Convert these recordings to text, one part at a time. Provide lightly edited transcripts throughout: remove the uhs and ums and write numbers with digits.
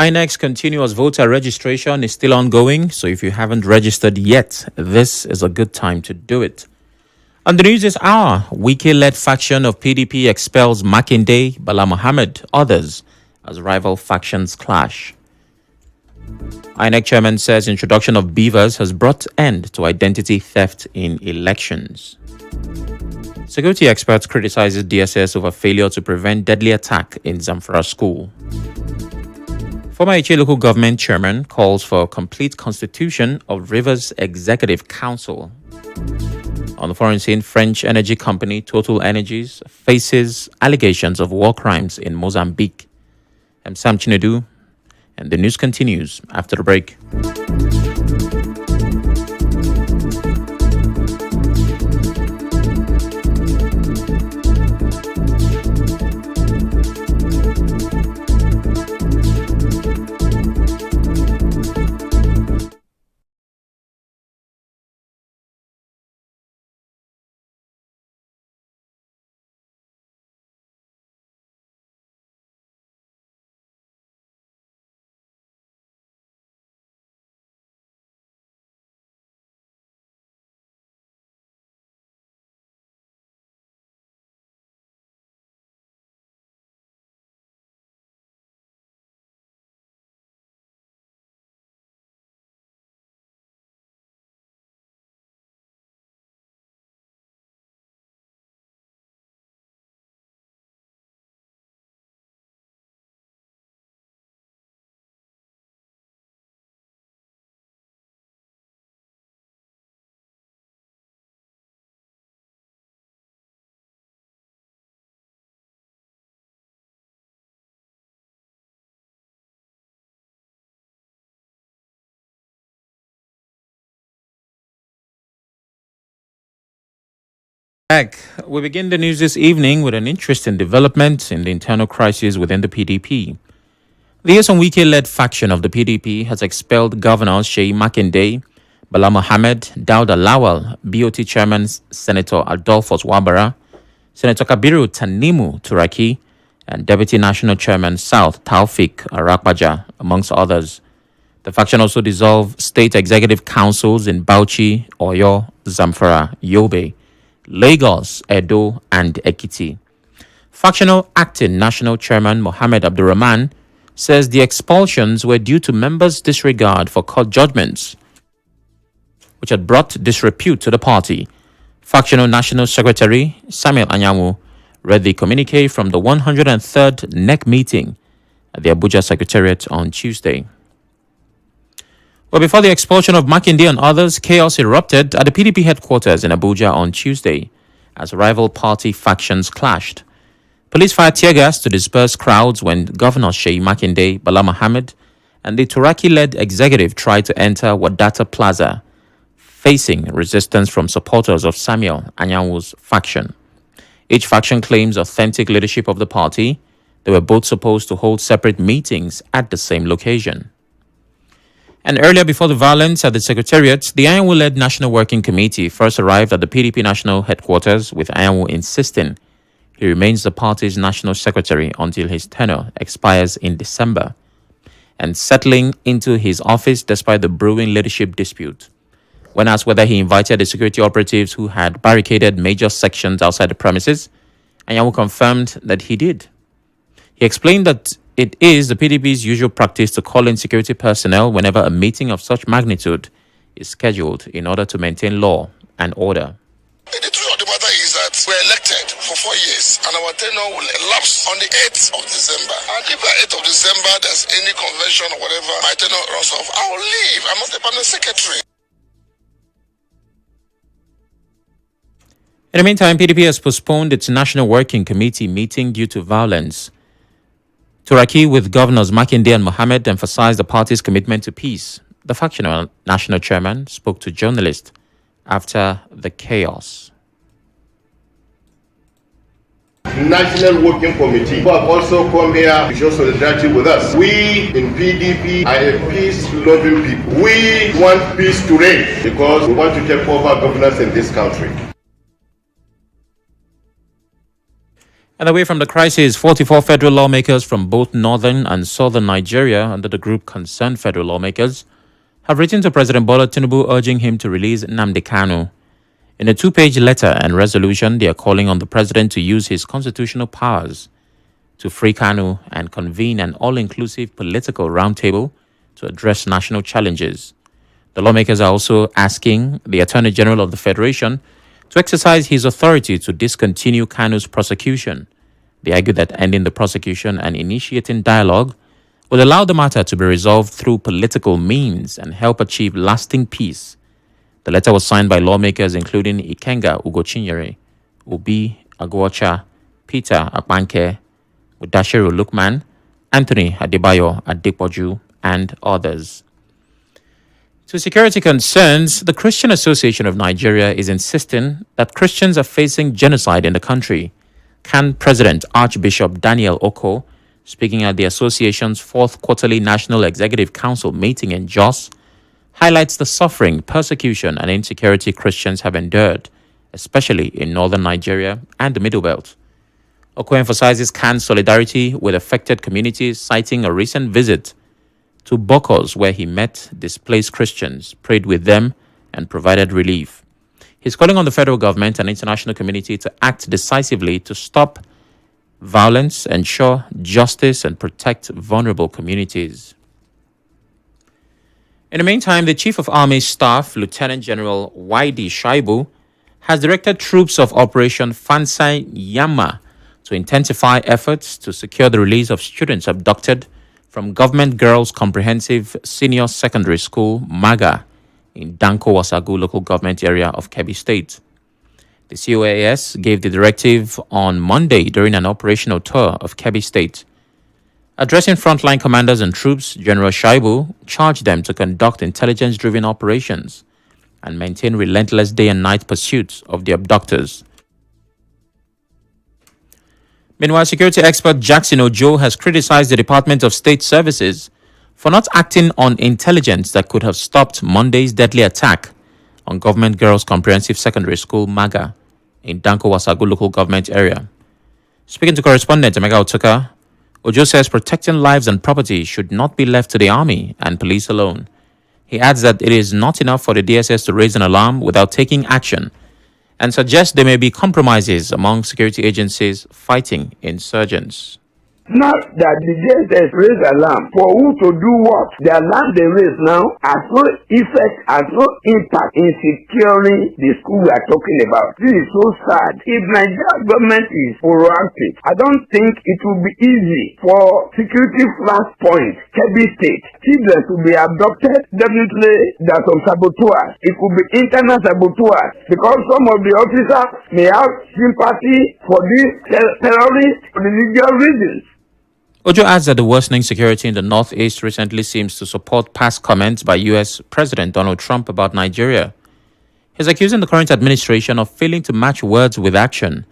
INEC's continuous voter registration is still ongoing, so if you haven't registered yet, this is a good time to do it. On the news this hour, Wiki-led faction of PDP expels Makinde, Bala Mohammed, others as rival factions clash. INEC chairman says introduction of beavers has brought end to identity theft in elections. Security experts criticizes DSS over failure to prevent deadly attack in Zamfara school. Former Iche local government chairman calls for a complete constitution of Rivers Executive Council. On the foreign scene, French energy company Total Energies faces allegations of war crimes in Mozambique. I'm Sam Chinedu, and the news continues after the break. We begin the news this evening with an interesting development in the internal crisis within the PDP. The Yeson Wike-led faction of the PDP has expelled governors Sheyi Makinde, Bala Mohammed, Dauda Lawal, BOT chairman Senator Adolphus Wabara, Senator Kabiru Tanimu Turaki, and Deputy National Chairman South Taufik Arakbaja, amongst others. The faction also dissolved state executive councils in Bauchi, Oyo, Zamfara, Yobe, Lagos, Edo, and Ekiti. Factional acting national chairman Mohammed Abdurrahman says the expulsions were due to members' disregard for court judgments, which had brought disrepute to the party. Factional national secretary Samuel Anyanwu read the communique from the 103rd NEC meeting at the Abuja Secretariat on Tuesday. Well, before the expulsion of Makinde and others, chaos erupted at the PDP headquarters in Abuja on Tuesday as rival party factions clashed. Police fired tear gas to disperse crowds when Governor Sheyi Makinde, Bala Mohammed, and the Turaki-led executive tried to enter Wadata Plaza, facing resistance from supporters of Samuel Anyanwu's faction. Each faction claims authentic leadership of the party. They were both supposed to hold separate meetings at the same location. And earlier, before the violence at the Secretariat, the Anyanwu-led National Working Committee first arrived at the PDP National Headquarters, with Anyanwu insisting he remains the party's National Secretary until his tenure expires in December, and settling into his office despite the brewing leadership dispute. When asked whether he invited the security operatives who had barricaded major sections outside the premises, Anyanwu confirmed that he did. He explained that it is the PDP's usual practice to call in security personnel whenever a meeting of such magnitude is scheduled in order to maintain law and order. The truth of the matter is that we're elected for 4 years and our tenure will elapse on the 8th of December. And if by 8th of December there's any convention or whatever, my tenure runs off, I will leave. I'm not a permanent secretary. In the meantime, PDP has postponed its National Working Committee meeting due to violence. Turaki, with Governors Makinde and Mohammed, emphasized the party's commitment to peace. The factional national chairman spoke to journalists after the chaos. National Working Committee who have also come here to show solidarity with us. We in PDP are a peace-loving people. We want peace to reign because we want to take over governance in this country. And away from the crisis, 44 federal lawmakers from both northern and southern Nigeria, under the group Concerned Federal Lawmakers, have written to President Bola Tinubu urging him to release Nnamdi Kanu. In a two-page letter and resolution, they are calling on the president to use his constitutional powers to free Kanu and convene an all-inclusive political roundtable to address national challenges. The lawmakers are also asking the Attorney General of the Federation to exercise his authority to discontinue Kanu's prosecution. They argue that ending the prosecution and initiating dialogue will allow the matter to be resolved through political means and help achieve lasting peace. The letter was signed by lawmakers including Ikenga Ugochinyere, Obi Agwocha, Peter Akpanke, Mudashiru Lukman, Anthony Adebayo Adepoju, and others. To security concerns, the Christian Association of Nigeria is insisting that Christians are facing genocide in the country. CAN President Archbishop Daniel Oko, speaking at the association's fourth quarterly National Executive Council meeting in Jos, highlights the suffering, persecution, and insecurity Christians have endured, especially in northern Nigeria and the Middle Belt. Oko emphasizes CAN's solidarity with affected communities, citing a recent visit to Bokos, where he met displaced Christians, prayed with them, and provided relief. He's calling on the federal government and international community to act decisively to stop violence, ensure justice, and protect vulnerable communities. In the meantime, the Chief of Army Staff, Lieutenant General Waidi Shaibu, has directed troops of Operation Fansai Yama to intensify efforts to secure the release of students abducted from Government Girls Comprehensive Senior Secondary School, MAGA, in Danko Wasagu local government area of Kebbi State. The COAS gave the directive on Monday during an operational tour of Kebbi State. Addressing frontline commanders and troops, General Shaibu charged them to conduct intelligence-driven operations and maintain relentless day and night pursuits of the abductors. Meanwhile, security expert Jackson Ojo has criticized the Department of State Services for not acting on intelligence that could have stopped Monday's deadly attack on Government Girls Comprehensive Secondary School, MAGA, in Danko Wasagu local government area. Speaking to correspondent Emeka Otuka, Ojo says protecting lives and property should not be left to the army and police alone. He adds that it is not enough for the DSS to raise an alarm without taking action, and suggests there may be compromises among security agencies fighting insurgents. Not that the DSS raise alarm for who to do what. The alarm they raise now has no effect, has no impact in securing the school we are talking about. This is so sad. If Nigeria government is proactive, I don't think it will be easy for security flashpoint, Kebbi State. Children to be abducted, definitely there are some saboteurs. It could be internal saboteurs because some of the officers may have sympathy for these terrorists for religious reasons. Ojo adds that the worsening security in the Northeast recently seems to support past comments by U.S. President Donald Trump about Nigeria. He's accusing the current administration of failing to match words with action,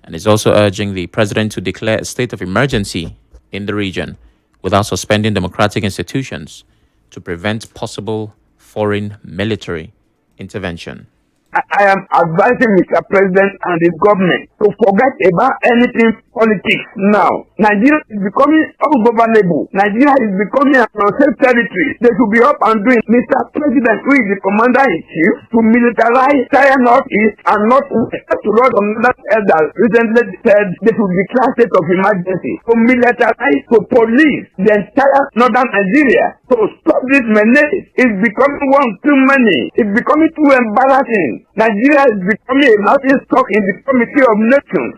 and is also urging the president to declare a state of emergency in the region without suspending democratic institutions to prevent possible foreign military intervention. I am advising Mr. President and the government to forget about anything politics now. Nigeria is becoming ungovernable. Nigeria is becoming an unsafe territory. They should be up and doing. Mr. President, who is the commander-in-chief, to militarize China Northeast and Northwest. To Lord Commander Elder recently said they should declare state of emergency. To militarize, to police the entire northern Nigeria. To stop this menace is becoming one too many. It's becoming too embarrassing. Nigeria is becoming a laughing stock in the Committee of Nations.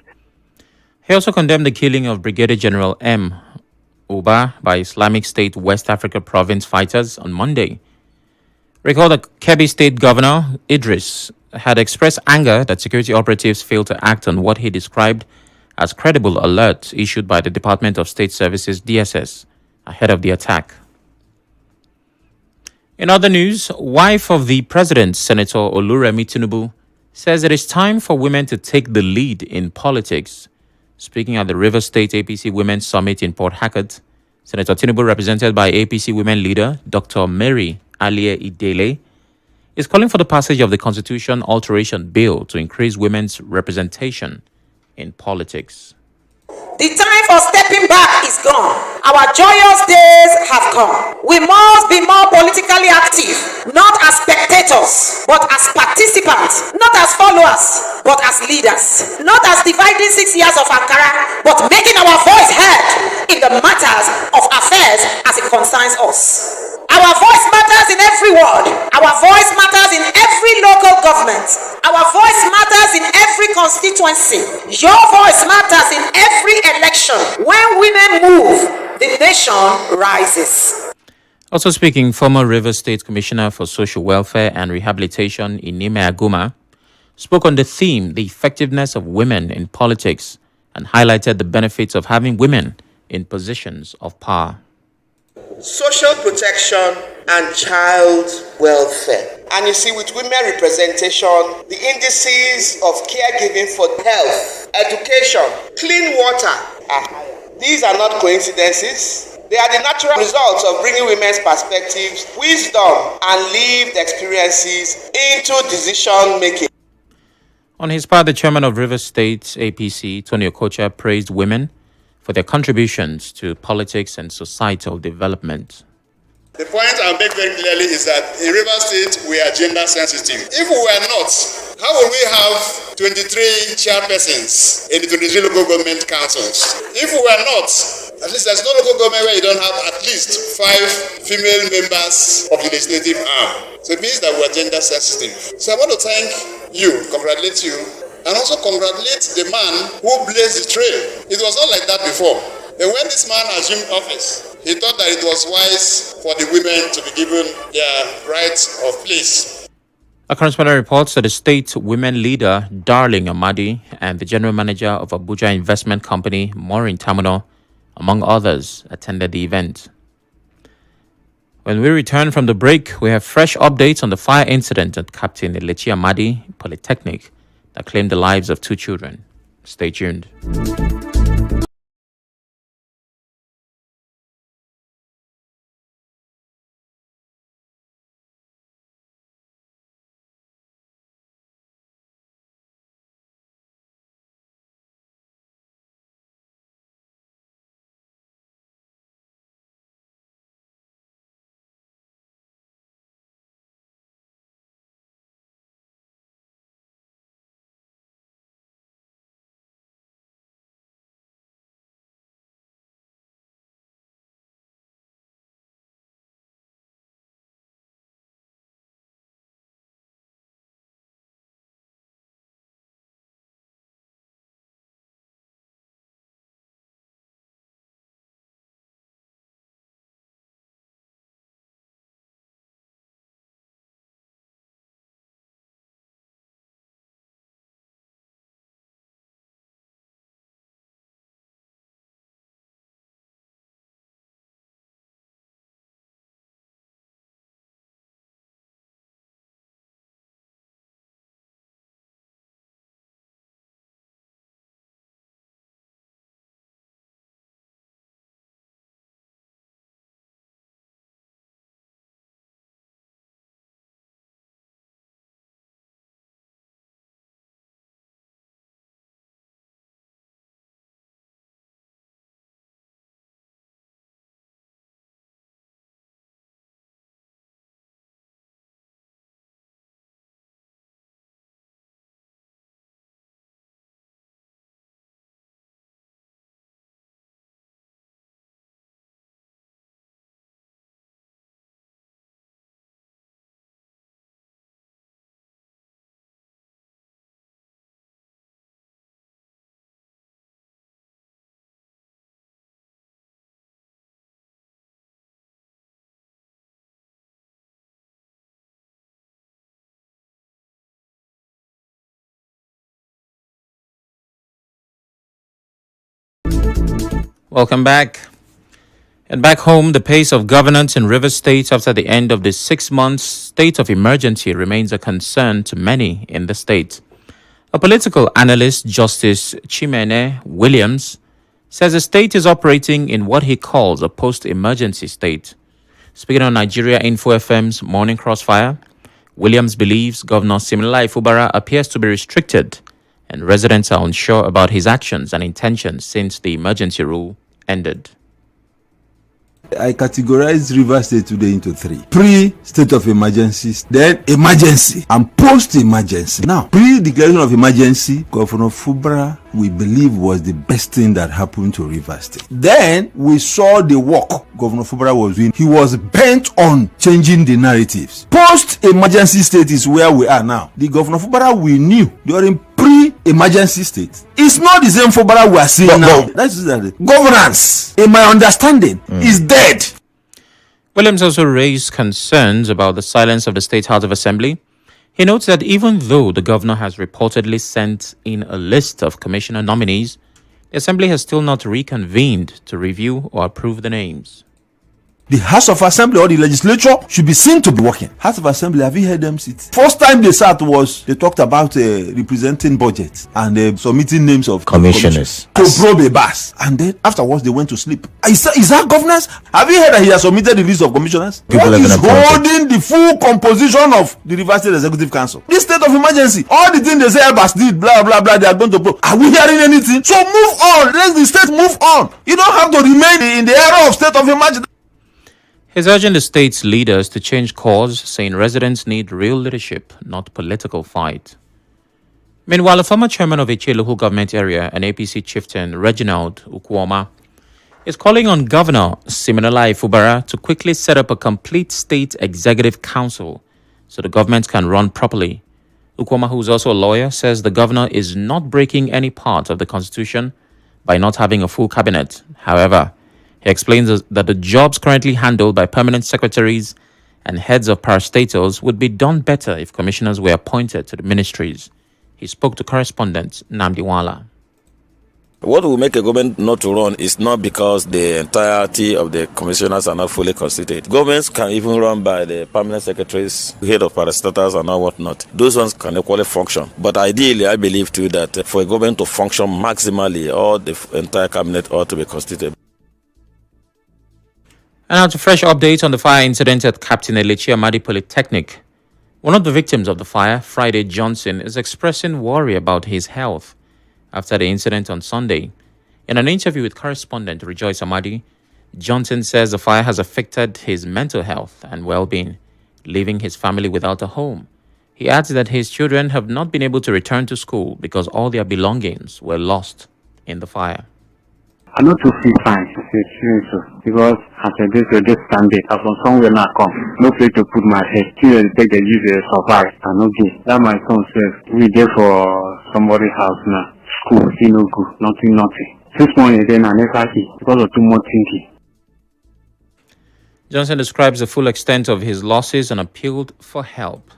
He also condemned the killing of Brigadier General M. Uba by Islamic State West Africa Province fighters on Monday. Recall that Kebbi State Governor Idris had expressed anger that security operatives failed to act on what he described as credible alerts issued by the Department of State Services DSS ahead of the attack. In other news, wife of the president, Senator Oluremi Tinubu, says it is time for women to take the lead in politics. Speaking at the Rivers State APC Women's Summit in Port Harcourt, Senator Tinubu, represented by APC women leader Dr. Mary Alie Idele, is calling for the passage of the Constitution Alteration Bill to increase women's representation in politics. The time for stepping back is gone. Our joyous days have come. We must be more politically active, not as spectators, but as participants, not as followers, but as leaders, not as dividing 6 years of Ankara, but making our voice heard in the matters of affairs as it concerns us. Our voice matters in every ward. Our voice matters in every local government. Our voice matters in every constituency. Your voice matters in every election. When women move, the nation rises. Also speaking, former Rivers State Commissioner for Social Welfare and Rehabilitation, Inime Aguma, spoke on the theme, the effectiveness of women in politics, and highlighted the benefits of having women in positions of power. Social protection and child welfare. And you see, with women representation, the indices of caregiving for health, education, clean water are higher. These are not coincidences. They are the natural results of bringing women's perspectives, wisdom, and lived experiences into decision making. On his part, the chairman of Rivers State APC, Tony Okocha, praised women for their contributions to politics and societal development. The point I'll make very clearly is that in Rivers State, we are gender sensitive. If we were not, how will we have 23 chairpersons in the 23 local government councils? If we were not, at least there's no local government where you don't have at least 5 female members of the legislative arm. So it means that we are gender sensitive. So I want to thank you, congratulate you, and also congratulate the man who blazed the trail. It was not like that before. And when this man assumed office, he thought that it was wise for the women to be given their rights of place. A correspondent reports that the state women leader, Darling Amadi, and the general manager of Abuja investment company, Maureen Terminal, among others, attended the event. When we return from the break, we have fresh updates on the fire incident at Captain Elechi Amadi Polytechnic that claimed the lives of 2 children. Stay tuned. Welcome back. And back home, the pace of governance in Rivers State after the end of the 6-month state of emergency remains a concern to many in the state. A political analyst, Justice Chimene Williams, says the state is operating in what he calls a post-emergency state. Speaking on Nigeria Info FM's Morning Crossfire, Williams believes Governor Similai Fubara appears to be restricted and residents are unsure about his actions and intentions since the emergency rule ended. I categorize Rivers State today into three: pre-state of emergency, then emergency, and post-emergency. Now, pre-declaration of emergency, Governor Fubara, we believe, was the best thing that happened to Rivers State. Then we saw the work Governor Fubara was doing. He was bent on changing the narratives. Post-emergency state is where we are now. The Governor Fubara we knew during pre-emergency state is not the same Fubara we are seeing now. That's the governance, in my understanding, is dead. Williams also raised concerns about the silence of the State House of Assembly. He notes that even though the governor has reportedly sent in a list of commissioner nominees, the Assembly has still not reconvened to review or approve the names. The House of Assembly or the legislature should be seen to be working. House of Assembly, have you heard them sit? First time they sat was they talked about representing budget and submitting names of commissioners to probe a bus, and then afterwards they went to sleep. Is that governance? Have you heard that he has submitted the list of commissioners? What is holding the full composition of the Rivers State Executive Council? This state of emergency, all the things they say Abbas did, blah blah blah, they are going to probe. Are we hearing anything? So move on. Let the state move on. You don't have to remain in the era of state of emergency. He's urging the state's leaders to change course, saying residents need real leadership, not political fight. Meanwhile, a former chairman of Eche local government area, an APC chieftain, Reginald Ukwoma, is calling on Governor Siminalayi Fubara to quickly set up a complete state executive council so the government can run properly. Ukwoma, who is also a lawyer, says the governor is not breaking any part of the constitution by not having a full cabinet. However, he explains that the jobs currently handled by permanent secretaries and heads of parastatals would be done better if commissioners were appointed to the ministries. He spoke to correspondent Namdi Wala. What will make a government not to run is not because the entirety of the commissioners are not fully constituted. Governments can even run by the permanent secretaries, head of parastatals and all whatnot. Those ones can equally function. But ideally, I believe too that for a government to function maximally, all the entire cabinet ought to be constituted. And now to fresh updates on the fire incident at Captain Elechi Amadi Polytechnic. One of the victims of the fire, Friday Johnson, is expressing worry about his health after the incident on Sunday. In an interview with correspondent Rejoice Amadi, Johnson says the fire has affected his mental health and well-being, leaving his family without a home. He adds that his children have not been able to return to school because all their belongings were lost in the fire. I know to feel fine, because as I did this Sunday, I from somewhere now come, no place to put my head. Children take the use survive, I no get. That my son says, we there for somebody's house now. School, he no good, nothing. 6 months then I never eat because of too much thinking. Johnson describes the full extent of his losses and appealed for help.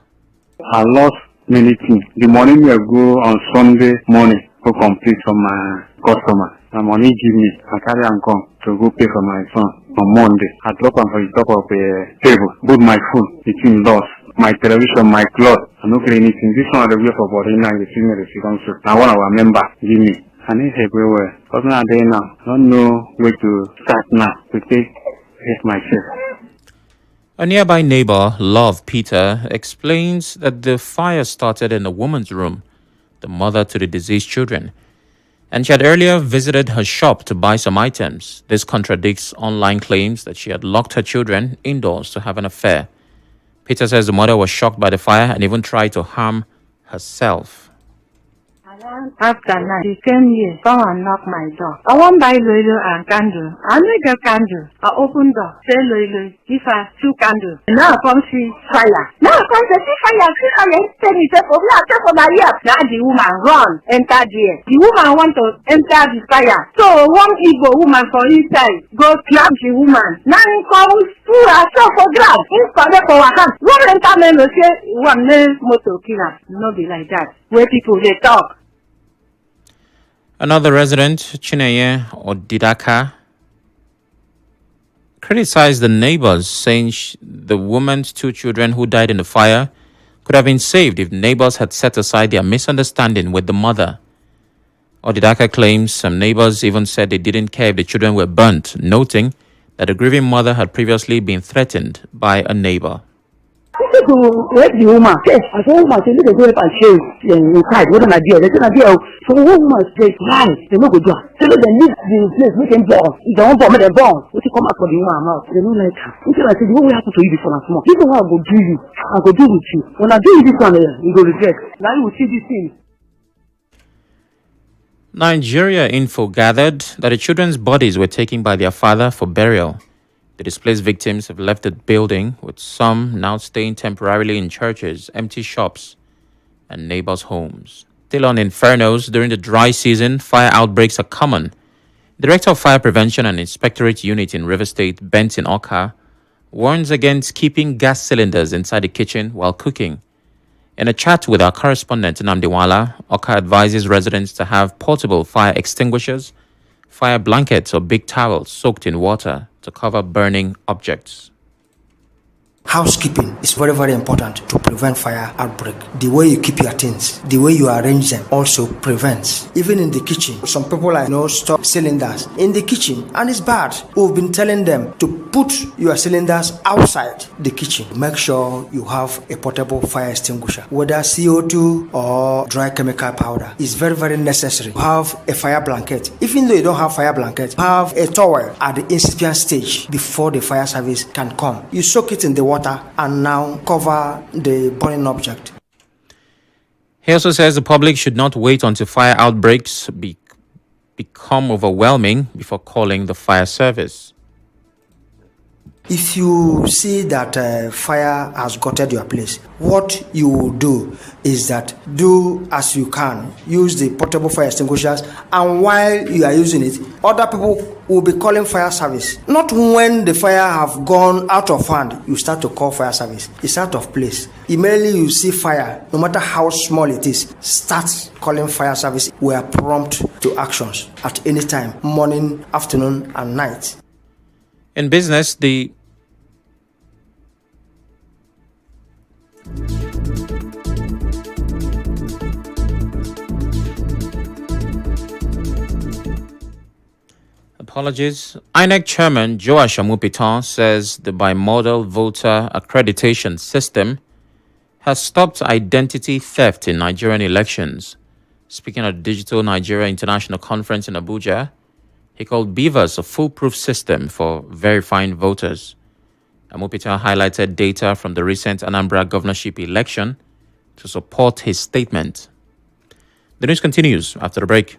I lost many things. The morning I go on Sunday morning to complete from my customer. The money give me, I carry and come to go pay for my son on Monday. I drop him for the top of a table, both my phone, the thing lost, my television, my cloth. I don't get anything. This one the way for body now, the senior the council. Now one of our members give me. I need everywhere. Because now there now, I don't know where to start now to take help myself. A nearby neighbor, Love Peter, explains that the fire started in a woman's room, the mother to the deceased children, and she had earlier visited her shop to buy some items. This contradicts online claims that she had locked her children indoors to have an affair. Peter says the mother was shocked by the fire and even tried to harm herself. After night, she came here, come and knock my door. I want buy Lolo and candle. I make a candle. I open door, say Lolo, give her 2 candles. Now I come see fire. Now I come to see fire. Tell me, say for me, I say for my ear. Now the woman run, enter there. The woman want to enter the fire. So one Igbo woman from inside go grab the woman. Now he come through herself for grab. He come for her hand. One enter me no say one name motor killer. No be like that. Where people they talk. Another resident, Chineye Odidaka, criticized the neighbors, saying the woman's 2 children who died in the fire could have been saved if neighbors had set aside their misunderstanding with the mother. Odidaka claims some neighbors even said they didn't care if the children were burnt, noting that the grieving mother had previously been threatened by a neighbor. If wanted to rape the woman. Yes, I said, woman, say, look at go up and shave inside. What an idea. They said, idea. So one woman said, why? They no go do. So they leave the place, make them born. If they want born, make them born. What you come out for the woman mouth? They don't like her. Until I said, what will happen to you before I'm small? This is what I go do you. I go do with you. When I do you this one, you go regret. Now you will see this thing. Nigeria Info gathered that the children's bodies were taken by their father for burial. The displaced victims have left the building, with some now staying temporarily in churches, empty shops, and neighbors' homes. Still on infernos, during the dry season, fire outbreaks are common. Director of Fire Prevention and Inspectorate Unit in River State, Benton Oka, warns against keeping gas cylinders inside the kitchen while cooking. In a chat with our correspondent Namdewala, Oka advises residents to have portable fire extinguishers, fire blankets, or big towels soaked in water to cover burning objects. Housekeeping is very, very important to prevent fire outbreak. The way you keep your things, the way you arrange them also prevents. Even in the kitchen, some people store cylinders in the kitchen and it's bad. We've been telling them to put your cylinders outside the kitchen. Make sure you have a portable fire extinguisher, whether CO2 or dry chemical powder. It's very, very necessary to have a fire blanket. Even though you don't have fire blanket, have a towel at the incipient stage before the fire service can come. You soak it in the water and now cover the burning object. He also says the public should not wait until fire outbreaks become overwhelming before calling the fire service. If you see that fire has gotten your place, what you will do is that do as you can. Use the portable fire extinguishers, and while you are using it, other people will be calling fire service. Not when the fire have gone out of hand, you start to call fire service. It's out of place. Immediately you see fire, no matter how small it is, start calling fire service. We are prompt to actions at any time, morning, afternoon, and night. In business, INEC Chairman Joash Amupitan says the bimodal voter accreditation system has stopped identity theft in Nigerian elections. Speaking at the Digital Nigeria International Conference in Abuja, he called BVAS a foolproof system for verifying voters. Amupitan highlighted data from the recent Anambra governorship election to support his statement. The news continues after the break.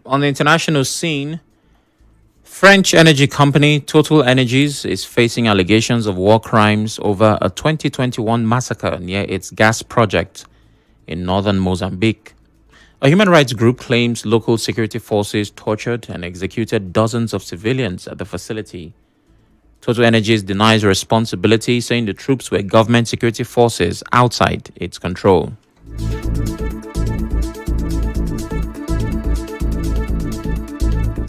On the international scene, French energy company Total Energies is facing allegations of war crimes over a 2021 massacre near its gas project in northern Mozambique. A human rights group claims local security forces tortured and executed dozens of civilians at the facility. Total Energies denies responsibility, saying the troops were government security forces outside its control.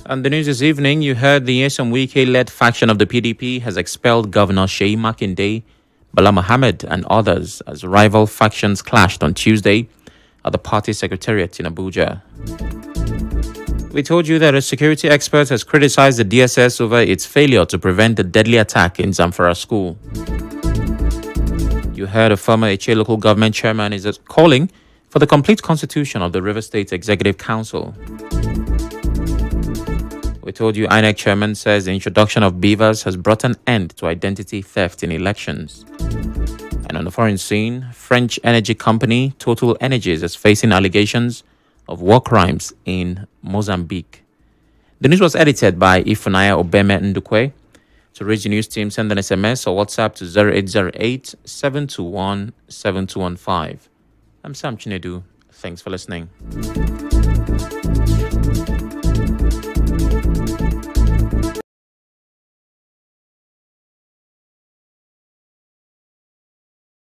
On the news this evening, you heard the Nyesom Wike-led faction of the PDP has expelled Governor Sheyi Makinde, Bala Mohammed, and others as rival factions clashed on Tuesday at the party secretariat in Abuja. We told you that a security expert has criticized the DSS over its failure to prevent the deadly attack in Zamfara school. You heard a former Eche local government chairman is calling for the complete constitution of the River State Executive Council. We told you INEC chairman says the introduction of beavers has brought an end to identity theft in elections. And on the foreign scene, French energy company Total Energies is facing allegations of war crimes in Mozambique. The news was edited by Ifunaya Obeme Ndukwe. To reach the news team, send an SMS or WhatsApp to 0808 721 7215. I'm Sam Chinedu. Thanks for listening.